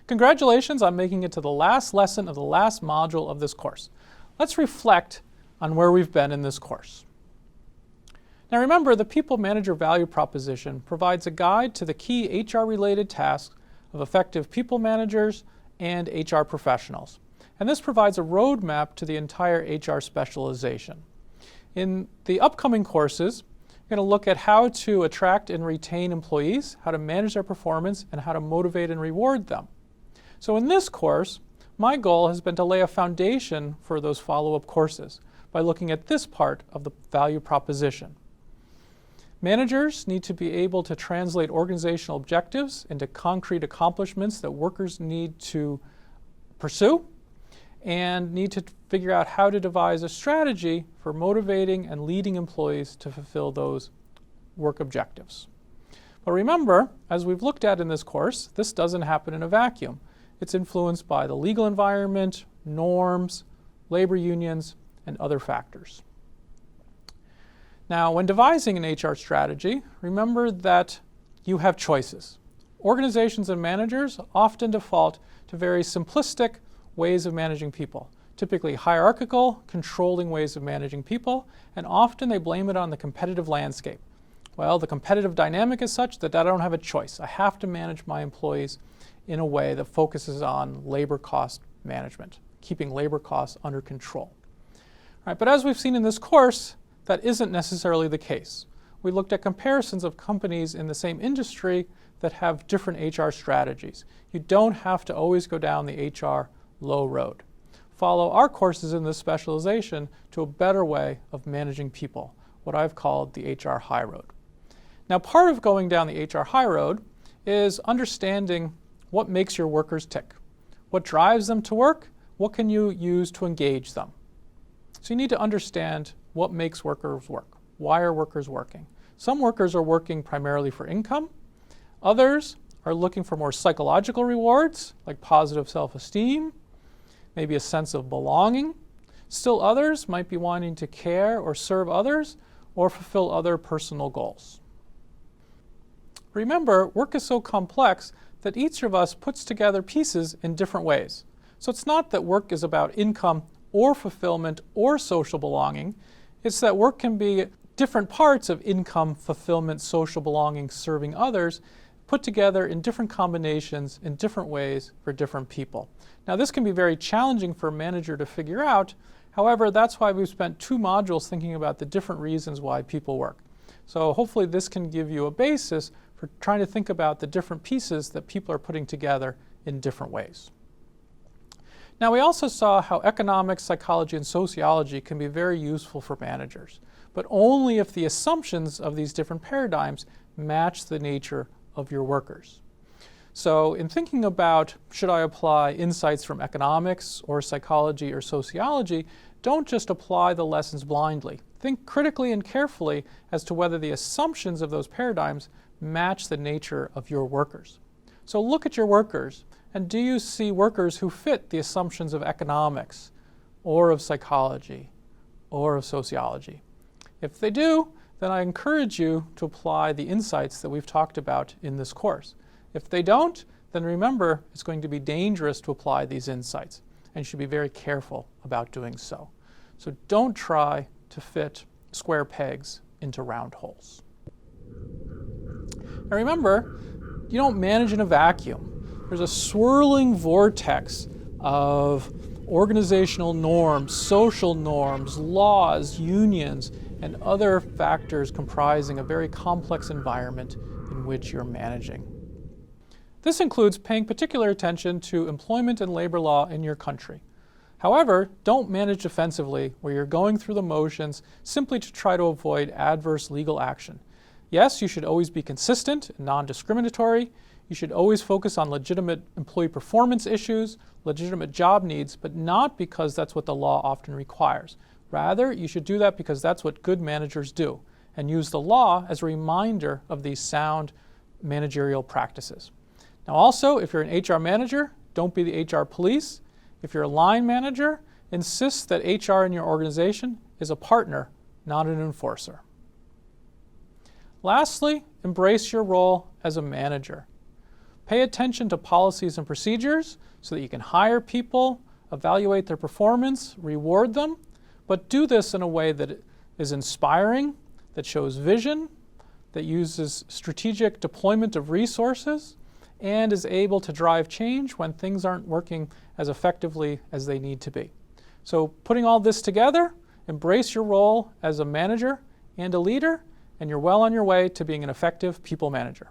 Congratulations on making it to the last lesson of the last module of this course. Let's reflect on where we've been in this course. Now remember, the People Manager Value Proposition provides a guide to the key HR-related tasks of effective people managers and HR professionals. And this provides a roadmap to the entire HR specialization. In the upcoming courses, we're going to look at how to attract and retain employees, how to manage their performance, and how to motivate and reward them. So in this course, my goal has been to lay a foundation for those follow-up courses by looking at this part of the value proposition. Managers need to be able to translate organizational objectives into concrete accomplishments that workers need to pursue, and need to figure out how to devise a strategy for motivating and leading employees to fulfill those work objectives. But remember, as we've looked at in this course, this doesn't happen in a vacuum. It's influenced by the legal environment, norms, labor unions, and other factors. Now, when devising an HR strategy, remember that you have choices. Organizations and managers often default to very simplistic ways of managing people, typically hierarchical, controlling ways of managing people, and often they blame it on the competitive landscape. Well, the competitive dynamic is such that I don't have a choice. I have to manage my employees in a way that focuses on labor cost management, keeping labor costs under control. All right, but as we've seen in this course, that isn't necessarily the case. We looked at comparisons of companies in the same industry that have different HR strategies. You don't have to always go down the HR low road. Follow our courses in this specialization to a better way of managing people, what I've called the HR high road. Now, part of going down the HR high road is understanding what makes your workers tick. What drives them to work? What can you use to engage them? So you need to understand what makes workers work. Why are workers working? Some workers are working primarily for income. Others are looking for more psychological rewards, like positive self-esteem, maybe a sense of belonging. Still others might be wanting to care or serve others or fulfill other personal goals. Remember, work is so complex that each of us puts together pieces in different ways. So it's not that work is about income or fulfillment or social belonging. It's that work can be different parts of income, fulfillment, social belonging, serving others, put together in different combinations in different ways for different people. Now, this can be very challenging for a manager to figure out. However, that's why we've spent 2 modules thinking about the different reasons why people work. So hopefully this can give you a basis for trying to think about the different pieces that people are putting together in different ways. Now, we also saw how economics, psychology, and sociology can be very useful for managers, but only if the assumptions of these different paradigms match the nature of your workers. So in thinking about, should I apply insights from economics or psychology or sociology, don't just apply the lessons blindly. Think critically and carefully as to whether the assumptions of those paradigms match the nature of your workers. So look at your workers, and do you see workers who fit the assumptions of economics or of psychology or of sociology? If they do, then I encourage you to apply the insights that we've talked about in this course. If they don't, then remember it's going to be dangerous to apply these insights, and you should be very careful about doing so. So don't try to fit square pegs into round holes. Now remember, you don't manage in a vacuum. There's a swirling vortex of organizational norms, social norms, laws, unions, and other factors comprising a very complex environment in which you're managing. This includes paying particular attention to employment and labor law in your country. However, don't manage defensively where you're going through the motions simply to try to avoid adverse legal action. Yes, you should always be consistent and non-discriminatory. You should always focus on legitimate employee performance issues, legitimate job needs, but not because that's what the law often requires. Rather, you should do that because that's what good managers do, and use the law as a reminder of these sound managerial practices. Now also, if you're an HR manager, don't be the HR police. If you're a line manager, insist that HR in your organization is a partner, not an enforcer. Lastly, embrace your role as a manager. Pay attention to policies and procedures so that you can hire people, evaluate their performance, reward them, but do this in a way that is inspiring, that shows vision, that uses strategic deployment of resources, and is able to drive change when things aren't working as effectively as they need to be. So putting all this together, embrace your role as a manager and a leader, and you're well on your way to being an effective people manager.